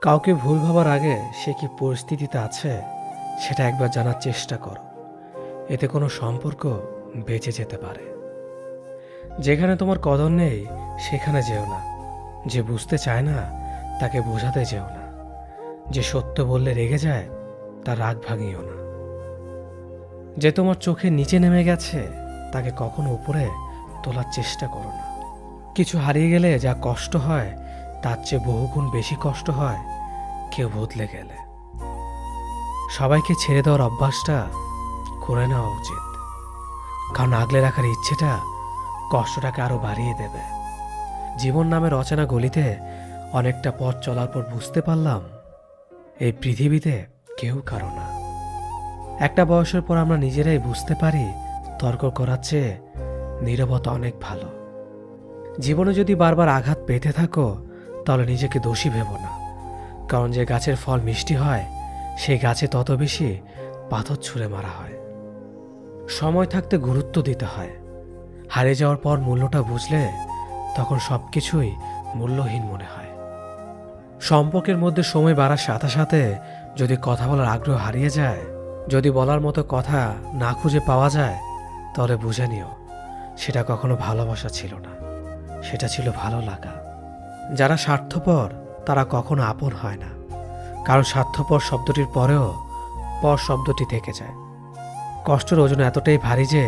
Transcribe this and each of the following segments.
কাউকে ভুল ভাবার আগে সে কি পরিস্থিতিতে আছে সেটা একবার জানার চেষ্টা করো। এতে কোনো সম্পর্ক বেঁচে যেতে পারে। যেখানে তোমার কদর নেই সেখানে যেও না। যে বুঝতে চায় না তাকে বোঝাতে যেও না। যে সত্য বললে রেগে যায় তার রাগ ভাঙিও না। যে তোমার চোখের নিচে নেমে গেছে তাকে কখনো উপরে তোলার চেষ্টা করো না। কিছু হারিয়ে গেলে যা কষ্ট হয় তার চেয়ে বহুগুণ বেশি কষ্ট হয় কেউ বদলে গেলে। সবাইকে ছেড়ে দেওয়ার অভ্যাসটা করে নেওয়া উচিত, কারণ আগলে রাখার ইচ্ছেটা কষ্টটাকে আরো বাড়িয়ে দেবে। জীবন নামের অচেনা গলিতে অনেকটা পথ চলার পর বুঝতে পারলাম এই পৃথিবীতে কেউ কারো না। একটা বয়সের পর আমরা নিজেরাই বুঝতে পারি তর্ক করার চেয়ে নীরবতা অনেক ভালো। জীবনে যদি বারবার আঘাত পেতে থাকো তাহলে নিজেকে দোষী ভেবো না, কারণ যে গাছের ফল মিষ্টি হয় সেই গাছে তত বেশি পাথর ছুঁড়ে মারা হয়। সময় থাকতে গুরুত্ব দিতে হয়। হারিয়ে যাওয়ার পর মূল্যটা বুঝলে তখন সবকিছুই মূল্যহীন মনে হয়। সম্পর্কের মধ্যে সময় বাড়ার সাথে সাথে যদি কথা বলার আগ্রহ হারিয়ে যায়, যদি বলার মতো কথা না খুঁজে পাওয়া যায়, তাহলে বুঝে নিও সেটা কখনো ভালোবাসা ছিল না, সেটা ছিল ভালো লাগা। যারা স্বার্থপর তারা কখনো আপন হয় না, কারণ স্বার্থপর শব্দটির পরেও পর শব্দটি থেকে যায়। কষ্টের ওজন এতটাই ভারী যে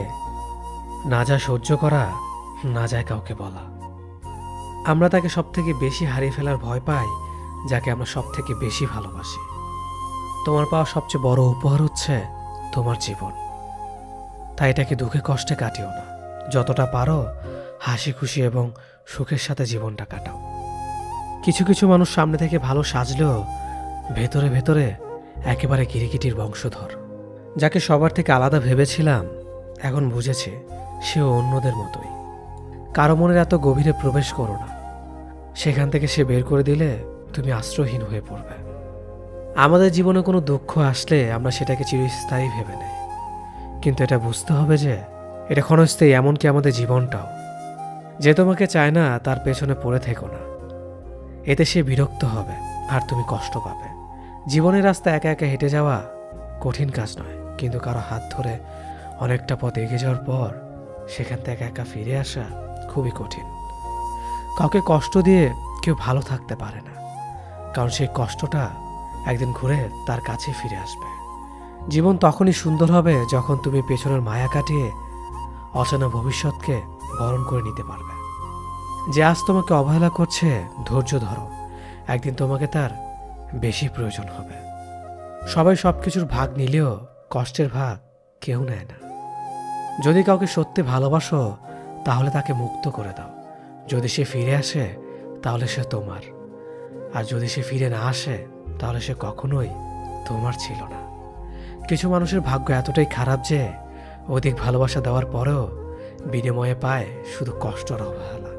না যায় সহ্য করা, না যায় কাউকে বলা। আমরা তাকে সব থেকে বেশি হারিয়ে ফেলার ভয় পাই যাকে আমরা সব থেকে বেশি ভালোবাসি। তোমার পাওয়া সবচেয়ে বড় উপহার হচ্ছে তোমার জীবন, তাই এটাকে দুঃখে কষ্টে কাটিও না। যতটা পারো হাসি খুশি এবং সুখের সাথে জীবনটা কাটাও। কিছু কিছু মানুষ সামনে থেকে ভালো সাজলেও ভেতরে ভেতরে একেবারে কিরিকিটির বংশধর। যাকে সবার থেকে আলাদা ভেবেছিলাম এখন বুঝেছি সেও অন্যদের মতোই। কারো মনের এত গভীরে প্রবেশ করো না, সেখান থেকে সে বের করে দিলে তুমি আশ্রয়হীন হয়ে পড়বে। আমাদের জীবনে কোনো দুঃখ আসলে আমরা সেটাকে চিরস্থায়ী ভেবে নেই, কিন্তু এটা বুঝতে হবে যে এটা ক্ষণস্থায়ী, এমনকি আমাদের জীবনটাও। যে তোমাকে চায় না তার পেছনে পড়ে থেকো না, এতে সে বিরক্ত হবে আর তুমি কষ্ট পাবে। জীবনের রাস্তা একা একা হেঁটে যাওয়া কঠিন কাজ নয়, কিন্তু কারো হাত ধরে অনেকটা পথ এগিয়ে যাওয়ার পর সেখান থেকে একা একা ফিরে আসা খুবই কঠিন। কাউকে কষ্ট দিয়ে কেউ ভালো থাকতে পারে না, কারণ সেই কষ্টটা একদিন ঘুরে তার কাছে ফিরে আসবে। জীবন তখনই সুন্দর হবে যখন তুমি পেছনের মায়া কাটিয়ে অচেনা ভবিষ্যৎকে বরণ করে নিতে পারবে। যে আজ তোমাকে অবহেলা করছে ধৈর্য ধরো, একদিন তোমাকে তার বেশি প্রয়োজন হবে। সবাই সবকিছুর ভাগ নিলেও কষ্টের ভাগ কেউ নেয় না। যদি কাউকে সত্যি ভালোবাসো তাহলে তাকে মুক্ত করে দাও। যদি সে ফিরে আসে তাহলে সে তোমার, আর যদি সে ফিরে না আসে তাহলে সে কখনোই তোমার ছিল না। কিছু মানুষের ভাগ্য এতটাই খারাপ যে অধিক ভালোবাসা দেওয়ার পরেও বিনিময়ে পায় শুধু কষ্ট আর অবহেলা।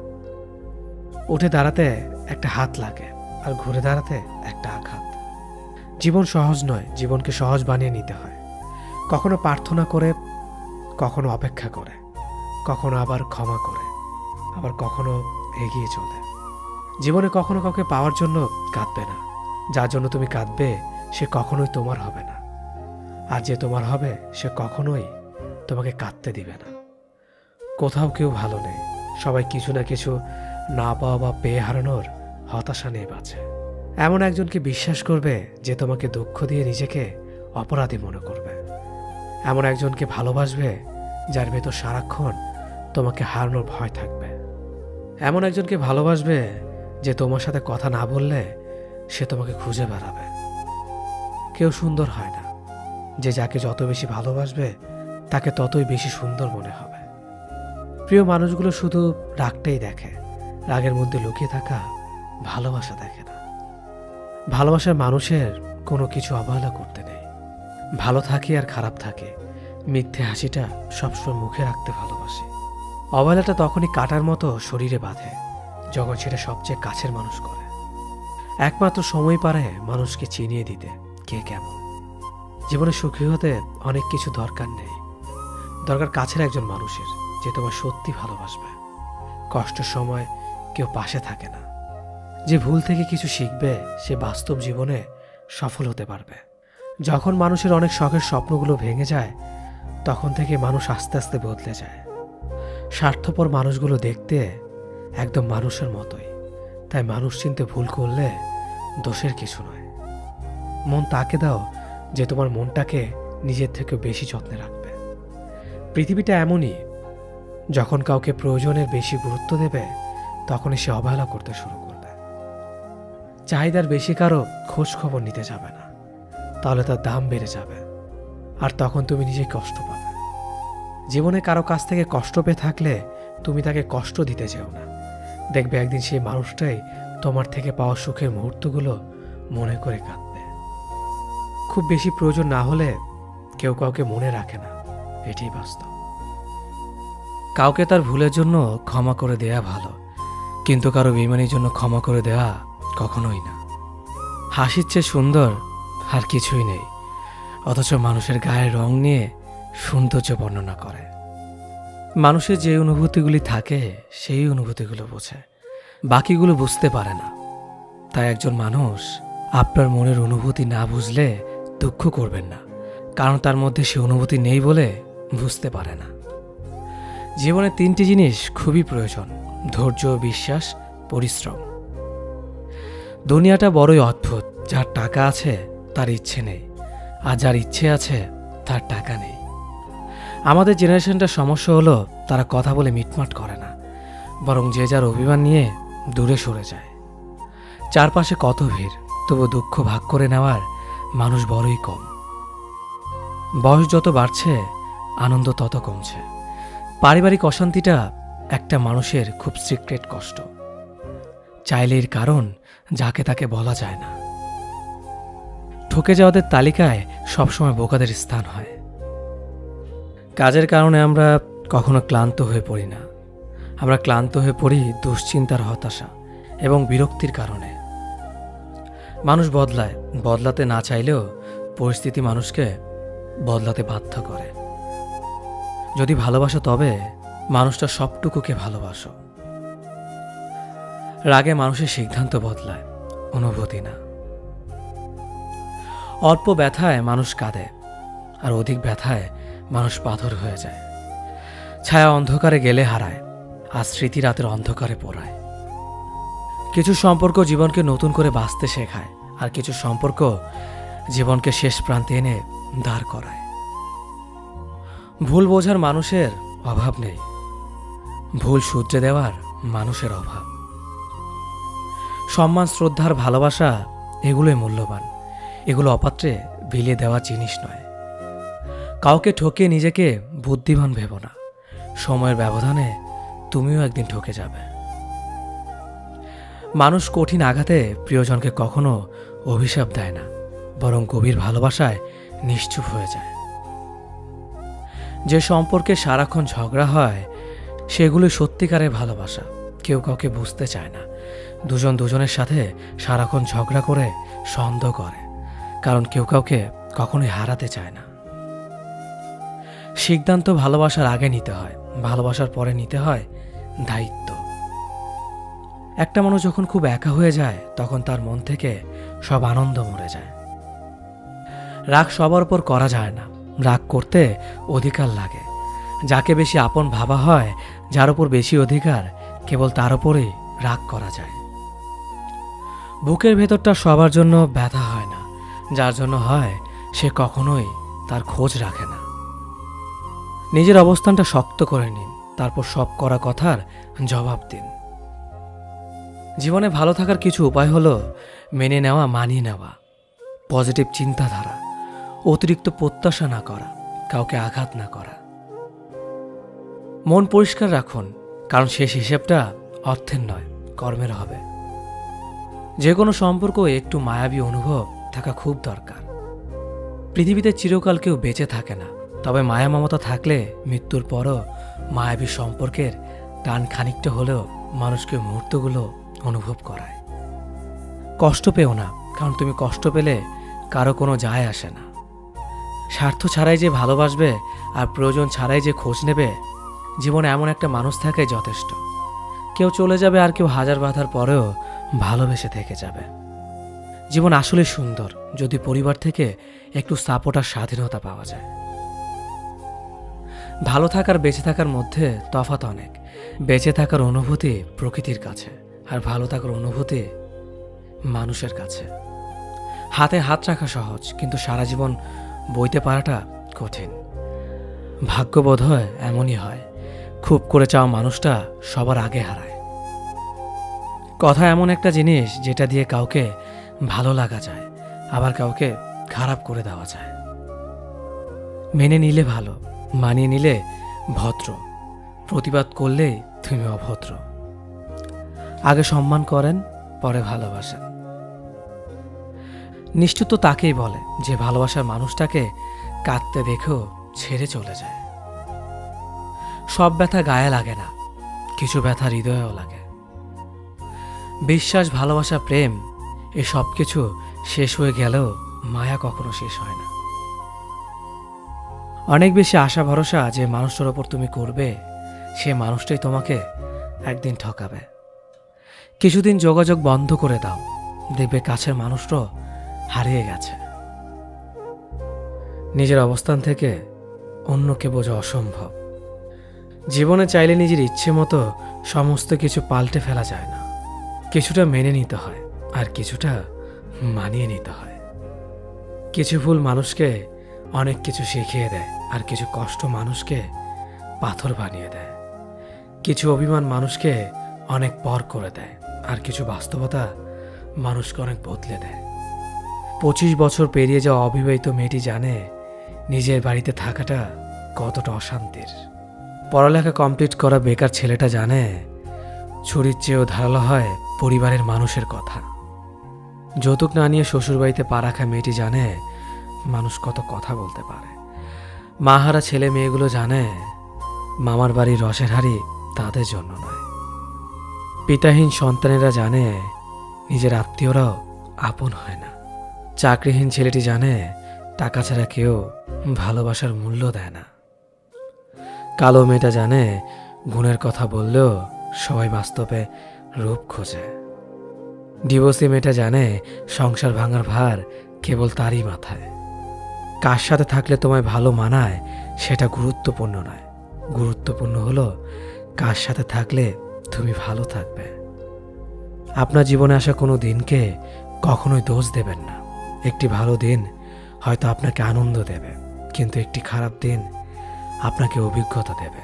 উঠে দাঁড়াতে একটা হাত লাগে আর ঘুরে দাঁড়াতে একটা আঘাত। জীবন সহজ নয়, জীবনকে সহজ বানিয়ে নিতে হয়। কখনো প্রার্থনা করে, কখনো অপেক্ষা করে, কখনো আবার ক্ষমা করে, আবার কখনো এগিয়ে চলে। জীবনে কখনো কাউকে পাওয়ার জন্য কাঁদবে না। যার জন্য তুমি কাঁদবে সে কখনোই তোমার হবে না, আর যে তোমার হবে সে কখনোই তোমাকে কাঁদতে দিবে না। কোথাও কেউ ভালো নেই, সবাই কিছু না কিছু না পাওয়া বা পেয়ে হারানোর হতাশা নিয়ে বাঁচে। এমন একজনকে বিশ্বাস করবে যে তোমাকে দুঃখ দিয়ে নিজেকে অপরাধী মনে করবে। এমন একজনকে ভালোবাসবে যার ভেতর সারাক্ষণ তোমাকে হারানোর ভয় থাকবে। এমন একজনকে ভালোবাসবে যে তোমার সাথে কথা না বললে সে তোমাকে খুঁজে বেড়াবে। কেউ সুন্দর হয় না, যে যাকে যত বেশি ভালোবাসবে তাকে ততই বেশি সুন্দর মনে হবে। প্রিয় মানুষগুলো শুধু রাগটাই দেখে, রাগের মধ্যে লুকিয়ে থাকা ভালোবাসা দেখে না। ভালোবাসার মানুষের কোনো কিছু অবহেলা করতে নেই। ভালো থাকি আর খারাপ থাকে, মিথ্যে হাসিটা সবসময় মুখে রাখতে ভালোবাসে। অবহেলাটা তখনই কাটার মতো শরীরে বাঁধে যখন সেটা সবচেয়ে কাছের মানুষ করে। একমাত্র সময় পারে মানুষকে চিনিয়ে দিতে কে কেমন। জীবনে সুখী হতে অনেক কিছু দরকার নেই, দরকার কাছের একজন মানুষের যে তোমার সত্যি ভালোবাসবে। কষ্টের সময় কেউ পাশে থাকে না, যে ভুল থেকে কিছু শিখবে সে বাস্তব জীবনে সফল হতে পারবে। যখন মানুষের অনেক শখের স্বপ্নগুলো ভেঙে যায় তখন থেকে মানুষ আস্তে আস্তে বদলে যায়। স্বার্থপর মানুষগুলো দেখতে একদম মানুষের মতোই, তাই মানুষ চিনতে ভুল করলে দোষের কিছু নয়। মন তাকে দাও যে তোমার মনটাকে নিজের থেকে বেশি যত্নে রাখবে। পৃথিবীটা এমনই, যখন কাউকে প্রয়োজনের বেশি গুরুত্ব দেবে তখনই সে অবহেলা করতে শুরু করবে। চাহিদার বেশি কারো খোঁজ খবর নিতে যাবে না, তাহলে তার দাম বেড়ে যাবে আর তখন তুমি নিজেই কষ্ট পাবে। জীবনে কারো কাছ থেকে কষ্ট পেয়ে থাকলে তুমি তাকে কষ্ট দিতে যেও না। দেখবে একদিন সেই মানুষটাই তোমার থেকে পাওয়া সুখের মুহূর্তগুলো মনে করে কাঁদবে। খুব বেশি প্রয়োজন না হলে কেউ কাউকে মনে রাখে না, এটাই বাস্তব। কাউকে তার ভুলের জন্য ক্ষমা করে দেয়া ভালো, কিন্তু কারো বেইমানির জন্য ক্ষমা করে দেওয়া কখনোই না। হাসির চেয়ে সুন্দর আর কিছুই নেই, অথচ মানুষের গায়ের রং নিয়ে সৌন্দর্য বর্ণনা করে। মানুষের যে অনুভূতিগুলি থাকে সেই অনুভূতিগুলো বোঝে, বাকিগুলো বুঝতে পারে না। তাই একজন মানুষ আপনার মনের অনুভূতি না বুঝলে দুঃখ করবেন না, কারণ তার মধ্যে সে অনুভূতি নেই বলে বুঝতে পারে না। জীবনে 3টি জিনিস খুবই প্রয়োজন: ধৈর্য, বিশ্বাস, পরিশ্রম। দুনিয়াটা বড়ই অদ্ভুত, যার টাকা আছে তার ইচ্ছে নেই, আর যার ইচ্ছে আছে তার টাকা নেই। আমাদের জেনারেশনটার সমস্যা হলো তারা কথা বলে মিটমাট করে না, বরং যে যার অভিমান নিয়ে দূরে সরে যায়। চারপাশে কত ভিড়, তবু দুঃখ ভাগ করে নেওয়ার মানুষ বড়ই কম। বয়স যত বাড়ছে আনন্দ তত কমছে। পারিবারিক অশান্তিটা একটা মানুষের খুব সিক্রেট কষ্ট, চাইলে এর কারণ যাকে তাকে বলা যায় না। ঠকে যাওয়াদের তালিকায় সবসময় বোকাদের স্থান হয়। কাজের কারণে আমরা কখনো ক্লান্ত হয়ে পড়ি না, আমরা ক্লান্ত হয়ে পড়ি দুশ্চিন্তার, হতাশা এবং বিরক্তির কারণে। মানুষ বদলায়, বদলাতে না চাইলেও পরিস্থিতি মানুষকে বদলাতে বাধ্য করে। যদি ভালোবাসো তবে মানুষটা সবটুকুকে ভালোবাসো। রাগে মানুষের সিদ্ধান্ত বদলায়, অনুভূতি না। অল্প ব্যথায় মানুষ কাঁদে, আর অধিক ব্যথায় মানুষ পাথর হয়ে যায়। ছায়া অন্ধকারে গেলে হারায়, আর স্মৃতি রাতের অন্ধকারে পোড়ায়। কিছু সম্পর্ক জীবনকে নতুন করে বাঁচতে শেখায়, আর কিছু সম্পর্ক জীবনকে শেষ প্রান্তে এনে দাঁড় করায়। ভুল বোঝার মানুষের অভাব নেই, ভুল শুধরে দেওয়ার মানুষের অভাব। সম্মান, শ্রদ্ধার, ভালোবাসা এগুলোই মূল্যবান, এগুলো অপাত্রে বিলিয়ে দেওয়া জিনিস নয়। কাউকে ঠকিয়ে নিজেকে বুদ্ধিমান ভেবো না, সময়ের ব্যবধানে তুমিও একদিন ঠকে যাবে। মানুষ কঠিন আঘাতে প্রিয়জনকে কখনো অভিশাপ দেয় না, বরং গভীর ভালোবাসায় নিশ্চুপ হয়ে যায়। যে সম্পর্কে সারাক্ষণ ঝগড়া হয় সেগুলো সত্যিকারের ভালোবাসা। কেউ কাউকে বুঝতে চায় না, দুজন দুজনের সাথে সারাক্ষণ ঝগড়া করে সন্দেহ করে, কারণ কেউ কাউকে কখনোই হারাতে চায় না। সিদ্ধান্ত ভালোবাসার আগে নিতে হয়, ভালোবাসার পরে নিতে হয় দায়িত্ব। একটা মানুষ যখন খুব একা হয়ে যায় তখন তার মন থেকে সব আনন্দ মরে যায়। রাগ সবার উপর করা যায় না, রাগ করতে অধিকার লাগে। যাকে বেশি আপন ভাবা হয়, যার উপর বেশি অধিকার, কেবল তার উপরেই রাগ করা যায়। বুকের ভেতরটা সবার জন্য ব্যথা হয় না, যার জন্য হয় সে কখনোই তার খোঁজ রাখে না। নিজের অবস্থানটা শক্ত করে নিন, তারপর সব করা কথার জবাব দিন। জীবনে ভালো থাকার কিছু উপায় হলো মেনে নেওয়া, মানিয়ে নেওয়া, পজিটিভ চিন্তাধারা, অতিরিক্ত প্রত্যাশা না করা, কাউকে আঘাত না করা। মন পরিষ্কার রাখুন, কারণ শেষ হিসেবটা অর্থের নয়, কর্মের হবে। যে কোনো সম্পর্ক একটু মায়াবী অনুভব থাকা খুব দরকার। পৃথিবীতে চিরকাল কেউ বেঁচে থাকে না, তবে মায়া মমতা থাকলে মৃত্যুর পরও মায়াবী সম্পর্কের টান খানিকটা হলেও মানুষকে মুহূর্তগুলো অনুভব করায়। কষ্ট পেও না, কারণ তুমি কষ্ট পেলে কারো কোনো যায় আসে না। স্বার্থ ছাড়াই যে ভালোবাসবে আর প্রয়োজন ছাড়াই যে খোঁজ নেবে, জীবনে এমন একটা মানুষ থাকাই যথেষ্ট। কেউ চলে যাবে আর কেউ হাজার বাধার পরেও ভালোবেসে থেকে যাবে। জীবন আসলে সুন্দর যদি পরিবার থেকে একটু সাপোর্ট আর স্বাধীনতা পাওয়া যায়। ভালো থাকার বেঁচে থাকার মধ্যে তফাৎ অনেক। বেঁচে থাকার অনুভূতি প্রকৃতির কাছে, আর ভালো থাকার অনুভূতি মানুষের কাছে। হাতে হাত রাখা সহজ, কিন্তু সারা জীবন বইতে পারাটা কঠিন। ভাগ্য বোধ হয় এমনই হয়, খুব করে চাওয়া মানুষটা সবার আগে হারায়। কথা এমন একটা জিনিস যেটা দিয়ে কাউকে ভালো লাগা যায়, আবার কাউকে খারাপ করে দেওয়া যায়। মেনে নিলে ভালো, মানিয়ে নিলে ভদ্র, প্রতিবাদ করলে তুমি অভদ্র। আগে সম্মান করেন, পরে ভালোবাসেন। নিষ্ঠুর তো তাকেই বলে যে ভালোবাসার মানুষটাকে কাঁদতে দেখেও ছেড়ে চলে যায়। সব ব্যথা গায়ে লাগে না, কিছু ব্যথা হৃদয়েও লাগে। বিশ্বাস, ভালোবাসা, প্রেম, এ সব কিছু শেষ হয়ে গেলেও মায়া কখনো শেষ হয় না। অনেক বেশি আশা ভরসা যে মানুষটার ওপর তুমি করবে, সে মানুষটাই তোমাকে একদিন ঠকাবে। কিছুদিন যোগাযোগ বন্ধ করে দাও, দেখবে কাছের মানুষটাও হারিয়ে গেছে। নিজের অবস্থান থেকে অন্যকে বোঝা অসম্ভব। জীবনে চাইলে নিজের ইচ্ছে মতো সমস্ত কিছু পাল্টে ফেলা যায় না। কিছুটা মেনে নিতে হয়, আর কিছুটা মানিয়ে নিতে হয়। কিছু ভুল মানুষকে অনেক কিছু শিখিয়ে দেয়, আর কিছু কষ্ট মানুষকে পাথর বানিয়ে দেয়। কিছু অভিমান মানুষকে অনেক পর করে দেয়, আর কিছু বাস্তবতা মানুষকে অনেক বদলে দেয়। 25 বছর পেরিয়ে যাওয়া অবিবাহিত মেয়েটি জানে নিজের বাড়িতে থাকাটা কতটা অশান্তির। পড়ালেখা কমপ্লিট করা বেকার ছেলেটা জানে ছুরির চেয়েও ধারালো হয় পরিবারের মানুষের কথা। যৌতুক না নিয়ে শ্বশুরবাড়িতে পা রাখা মেয়েটি জানে মানুষ কত কথা বলতে পারে। মাহারা ছেলে মেয়েগুলো জানে মামার বাড়ির রসের হাড়ি তাদের জন্য নয়। পিতাহীন সন্তানেরা জানে নিজের আত্মীয়রাও আপন হয় না। চাকরিহীন ছেলেটি জানে টাকা ছাড়া কেউ ভালোবাসার মূল্য দেয় না। কালো মেয়েটা জানে গুণের কথা বললেও সবাই বাস্তবে রূপ খোঁজে। ডিভোর্সি মেয়েটা জানে সংসার ভাঙার ভার কেবল তারই মাথায়। কার সাথে থাকলে তোমায় ভালো মানায় সেটা গুরুত্বপূর্ণ নয়, গুরুত্বপূর্ণ হলো কার সাথে থাকলে তুমি ভালো থাকবে। আপনার জীবনে আসা কোনো দিনকে কখনোই দোষ দেবেন না। একটি ভালো দিন হয়তো আপনাকে আনন্দ দেবে, কিন্তু একটি খারাপ দিন আপনাকে অভিজ্ঞতা দেবে।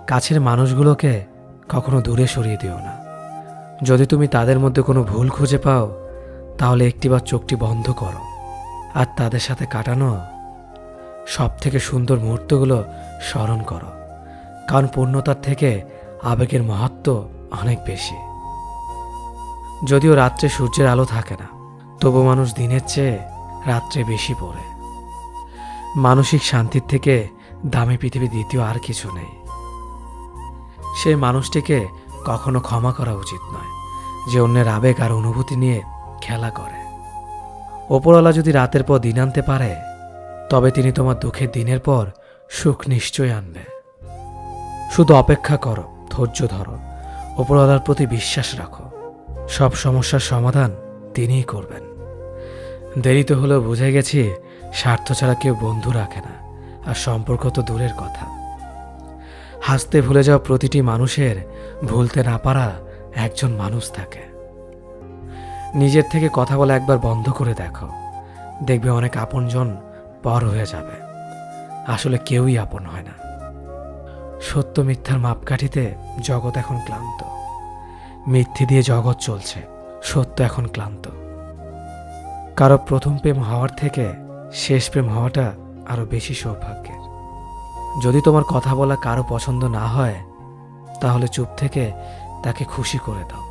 কাছের মানুষগুলোকে কখনো দূরে সরিয়ে দিও না। যদি তুমি তাদের মধ্যে কোনো ভুল খুঁজে পাও, তাহলে একটিবার চোখটি বন্ধ করো আর তাদের সাথে কাটানো সব থেকে সুন্দর মুহূর্তগুলো স্মরণ করো। কারণ পূর্ণতার থেকে আবেগের মাহাত্ম্য অনেক বেশি। যদিও রাত্রে সূর্যের আলো থাকে না, তবু মানুষ দিনের চেয়ে রাত্রে বেশি পড়ে। মানসিক শান্তির থেকে দামি পৃথিবী দ্বিতীয় আর কিছু নেই। সেই মানুষটিকে কখনো ক্ষমা করা উচিত নয় যে অন্যের আবেগ আর অনুভূতি নিয়ে খেলা করে। ওপরওয়ালা যদি রাতের পর দিন আনতে পারে, তবে তিনি তোমার দুঃখের দিনের পর সুখ নিশ্চয় আনবে। শুধু অপেক্ষা করো, ধৈর্য ধরো, ওপরওয়ালার প্রতি বিশ্বাস রাখো। সব সমস্যার সমাধান তিনিই করবেন। দেরিতে হলেও বুঝে গেছি স্বার্থ ছাড়া কেউ বন্ধু রাখে না, আর সম্পর্ক তো দূরের কথা। হাসতে ভুলে যাওয়া প্রতিটি মানুষের ভুলতে না পারা একজন মানুষ থাকে। নিজের থেকে কথা বলা একবার বন্ধ করে দেখো, দেখবে অনেক আপনজন পর হয়ে যাবে। আসলে কেউই আপন হয় না। সত্য মিথ্যার মাপকাঠিতে জগৎ এখন ক্লান্ত। মিথ্যে দিয়ে জগৎ চলছে, সত্য এখন ক্লান্ত। কারো প্রথম প্রেম হওয়ার থেকে শেষ প্রেম হওয়াটা আরো বেশি সৌভাগ্যের। যদি তোমার কথা বলা কারো পছন্দ না হয়, তাহলে চুপ থেকে তাকে খুশি করে দাও।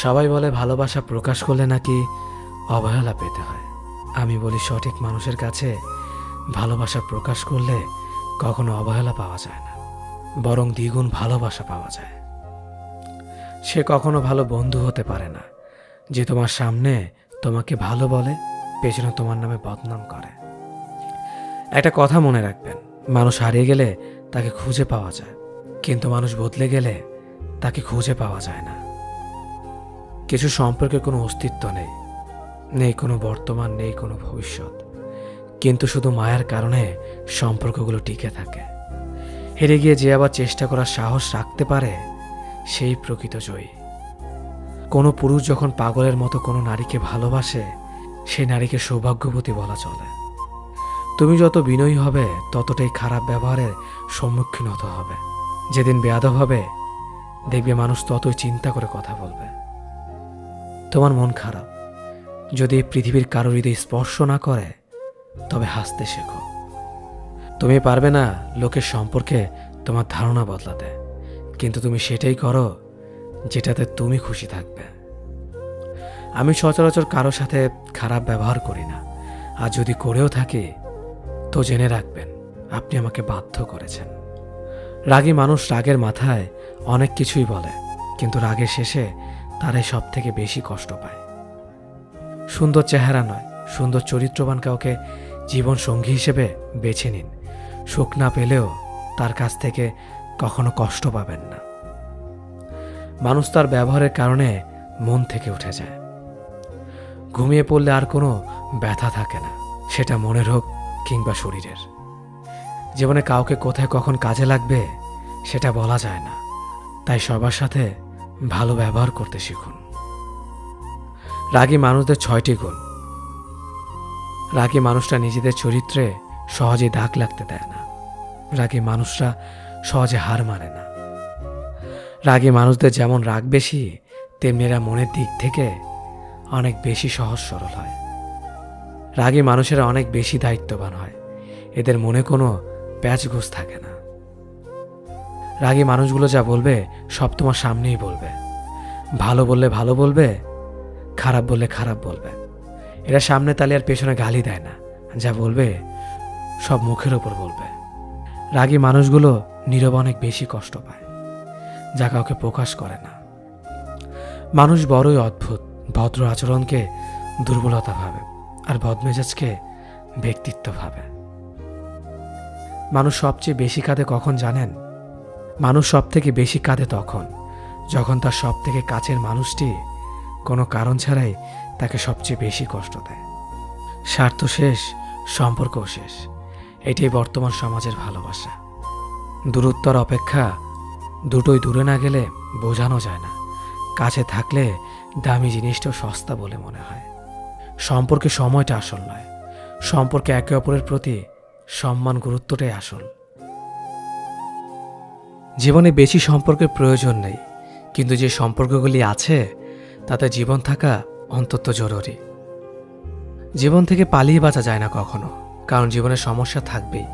সবাই বলে ভালোবাসা প্রকাশ করলে নাকি অবহেলা পেতে হয়। আমি বলি সঠিক মানুষের কাছে ভালোবাসা প্রকাশ করলে কখনো অবহেলা পাওয়া যায় না, বরং দ্বিগুণ ভালোবাসা পাওয়া যায়। সে কখনো ভালো বন্ধু হতে পারে না যে তোমার সামনে তোমাকে ভালো বলে, পেছনে তোমার নামে বদনাম করে। একটা কথা মনে রাখবেন, মানুষ হারিয়ে গেলে তাকে খুঁজে পাওয়া যায়, কিন্তু মানুষ বদলে গেলে তাকে খুঁজে পাওয়া যায় না। কিছু সম্পর্কে কোনো অস্তিত্ব নেই, নেই কোনো বর্তমান, নেই কোনো ভবিষ্যৎ, কিন্তু শুধু মায়ার কারণে সম্পর্কগুলো টিকে থাকে। হেরে গিয়ে যে আবার চেষ্টা করার সাহস রাখতে পারে, সেই প্রকৃত জয়ী। কোনো পুরুষ যখন পাগলের মতো কোনো নারীকে ভালোবাসে, সেই নারীকে সৌভাগ্যবতী বলা চলে। তুমি যত বিনয়ী হবে, ততটাই খারাপ ব্যবহারের সম্মুখীন হতে হবে। যেদিন বেয়াদব হবে, দেখবে মানুষ ততই চিন্তা করে কথা বলবে। তোমার মন খারাপ, যদি এই পৃথিবীর কারোর হৃদয় স্পর্শ না করে, তবে হাসতে শেখো। তুমি পারবে না লোকের সম্পর্কে তোমার ধারণা বদলাতে, কিন্তু তুমি সেটাই করো যেটাতে তুমি খুশি থাকবে। আমি সচরাচর কারো সাথে খারাপ ব্যবহার করি না, আর যদি করেও থাকি তো জেনে রাখবেন আপনি আমাকে বাধ্য করেছেন। রাগী মানুষ রাগের মাথায় অনেক কিছুই বলে, কিন্তু রাগের শেষে তারাই সব থেকে বেশি কষ্ট পায়। সুন্দর চেহারা নয়, সুন্দর চরিত্রবান কাউকে জীবন সঙ্গী হিসেবে বেছে নিন। সুখ না পেলেও তার কাছ থেকে কখনো কষ্ট পাবেন না। মানুষ তার ব্যবহারের কারণে মন থেকে উঠে যায়। ঘুমিয়ে পড়লে আর কোনো ব্যথা থাকে না, সেটা মনের হোক কিংবা শরীরের। জীবনে কাউকে কোথায় কখন কাজে লাগবে সেটা বলা যায় না, তাই সবার সাথে ভালো ব্যবহার করতে শিখুন। রাগী মানুষদের 6টি গুণ। রাগী মানুষরা নিজেদের চরিত্রে সহজে দাগ লাগতে দেয় না। রাগী মানুষরা সহজে হার মানে না। রাগী মানুষদের যেমন রাগ বেশি, তেমনি এরা মনের দিক থেকে অনেক বেশি সহজ সরল হয়। রাগী মানুষেরা অনেক বেশি দায়িত্ববান হয়, এদের মনে কোনো প্যাচগোছ থাকে না। রাগী মানুষগুলো যা বলবে সব তোমার সামনেই বলবে। ভালো বললে ভালো বলবে, খারাপ বললে খারাপ বলবে। এরা সামনে তালে আর পেছনে গালি দেয় না, যা বলবে সব মুখের ওপর বলবে। রাগী মানুষগুলো নীরবে অনেক বেশি কষ্ট পায়, যা কাউকে প্রকাশ করে না। মানুষ বড়ই অদ্ভুত, ভদ্র আচরণকে দুর্বলতা ভাবে, আর বদমেজাজকে ব্যক্তিত্ব ভাবে। মানুষ সবচেয়ে বেশি কাঁদে কখন জানেন? মানুষ সব থেকে বেশি কাঁদে তখন যখন তার সব থেকে কাছের মানুষটি কোনো কারণ ছাড়াই তাকে সবচেয়ে বেশি কষ্ট দেয়। স্বার্থ শেষ, সম্পর্কও শেষ, এটাই বর্তমান সমাজের ভালোবাসা। দূরত্বর অপেক্ষা দুটোই দূরে না গেলে বোঝানো যায় না, কাছে থাকলে দামি জিনিসটাও সস্তা বলে মনে হয়। সম্পর্কে সময়টা আসল নয়, সম্পর্কে একে অপরের প্রতি সম্মান, গুরুত্বটাই আসল। জীবনে বেশি সম্পর্কের প্রয়োজন নেই, কিন্তু যে সম্পর্কগুলি আছে তাতে জীবন থাকা অন্তত জরুরি। জীবন থেকে পালিয়ে বাঁচা যায় না কখনো, কারণ জীবনের সমস্যা থাকবেই।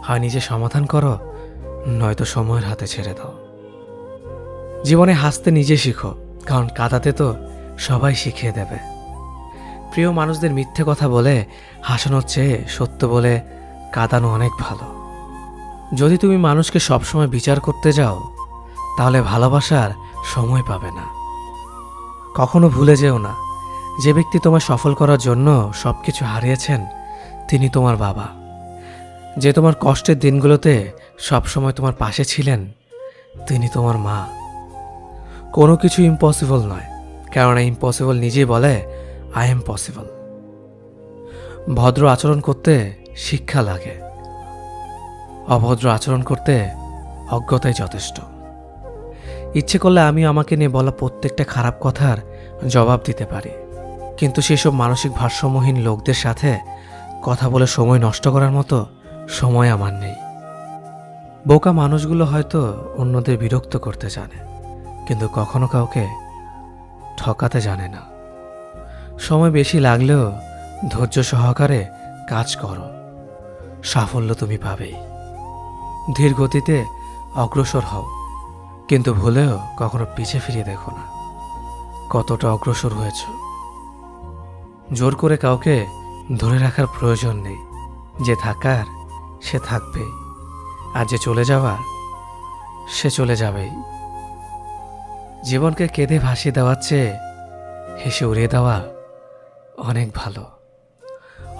হয় নিজে সমাধান করো, নয়তো সময়ের হাতে ছেড়ে দাও। জীবনে হাসতে নিজে শিখো, কারণ কাঁদাতে তো সবাই শিখিয়ে দেবে। প্রিয় মানুষদের মিথ্যে কথা বলে হাসানোর চেয়ে সত্য বলে কাঁদানো অনেক ভালো। যদি তুমি মানুষকে সবসময় বিচার করতে যাও, তাহলে ভালোবাসার সময় পাবে না। কখনো ভুলে যেও না, যে ব্যক্তি তোমায় সফল করার জন্য সবকিছু হারিয়েছেন, তিনি তোমার বাবা। যে তোমার কষ্টের দিনগুলোতে সবসময় তোমার পাশে ছিলেন, তিনি তোমার মা। কোনো কিছু ইম্পসিবল নয়, কেননা ইম্পসিবল নিজেই বলে আই এম পসিবল। ভদ্র আচরণ করতে শিক্ষা লাগে, অভদ্র আচরণ করতে অজ্ঞতাই যথেষ্ট। ইচ্ছে করলে আমি আমাকে নিয়ে বলা প্রত্যেকটা খারাপ কথার জবাব দিতে পারি, কিন্তু সেসব মানসিক ভারসাম্যহীন লোকদের সাথে কথা বলে সময় নষ্ট করার মতো সময় আমার নেই। বোকা মানুষগুলো হয়তো অন্যদের বিরক্ত করতে জানে, কিন্তু কখনো কাউকে ঠকাতে জানে না। সময় বেশি লাগলেও ধৈর্য সহকারে কাজ করো, সাফল্য তুমি পাবেই। ধীর গতিতে অগ্রসর হও, কিন্তু ভুলেও কখনো পিছে ফিরে দেখো না কতটা অগ্রসর হয়েছ। জোর করে কাউকে ধরে রাখার প্রয়োজন নেই, যে থাকার সে থাকবেই, আর যে চলে যাওয়ার সে চলে যাবেই। জীবনকে কেঁদে ভাসিয়ে দেওয়ার চেয়ে হেসে উড়িয়ে দেওয়া অনেক ভালো।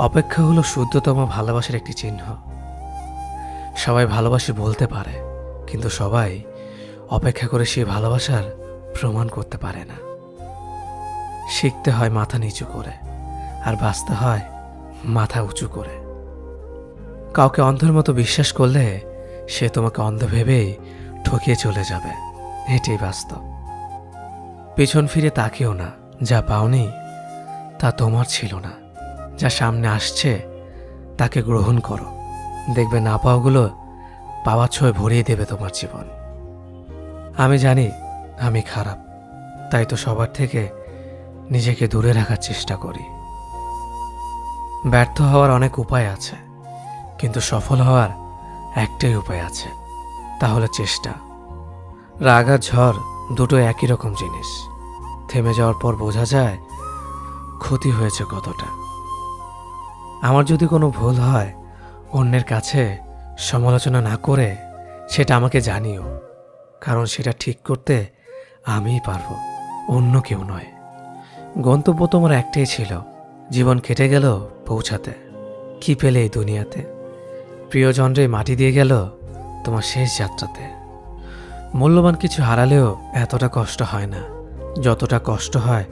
অপেক্ষা হলো শুদ্ধতম ভালোবাসার একটি চিহ্ন। সবাই ভালোবাসি বলতে পারে, কিন্তু সবাই অপেক্ষা করে সেই ভালোবাসার প্রমাণ করতে পারে না। শিখতে হয় মাথা নিচু করে, আর বাঁচতে হয় মাথা উঁচু করে। কাউকে অন্ধের মতো বিশ্বাস করলে সে তোমাকে অন্ধ ভেবেই ঠকিয়ে চলে যাবে, এটাই বাস্তব। পিছন ফিরে তাকিও না, যা পাওনি তা তোমার ছিল না। যা সামনে আসছে তাকে গ্রহণ করো, দেখবে না পাওয়াগুলো পাওয়ার ছোঁয় ভরিয়ে দেবে তোমার জীবন। আমি জানি আমি খারাপ, তাই তো সবার থেকে নিজেকে দূরে রাখার চেষ্টা করি। ব্যর্থ হওয়ার অনেক উপায় আছে, কিন্তু সফল হওয়ার একটাই উপায় আছে, তাহলে চেষ্টা। রাগ আর ঝড় দুটো একই রকম জিনিস। থেমে যাওয়ার পর বোঝা যায় ক্ষতি হয়েছে কতটা। আমার যদি কোনো ভুল হয়, অন্যের কাছে সমালোচনা না করে সেটা আমাকে জানিও, কারণ সেটা ঠিক করতে আমিই পারবো, অন্য কেউ নয়। গন্তব্য তোমার একটাই ছিল, জীবন কেটে গেল পৌঁছাতে। কি পেলে এই দুনিয়াতে? প্রিয়জনরে মাটি দিয়ে গেল তোমার শেষ যাত্রাতে। মূল্যবান কিছু হারালেও এতটা কষ্ট হয় না যতটা কষ্ট হয়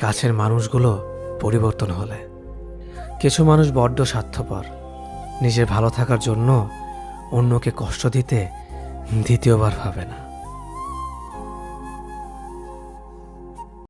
কাছের মানুষগুলো পরিবর্তন হলে। কিছু মানুষ বড্ড স্বার্থপর, নিজের ভালো থাকার জন্য অন্যকে কষ্ট দিতে দ্বিতীয়বার ভাবে না।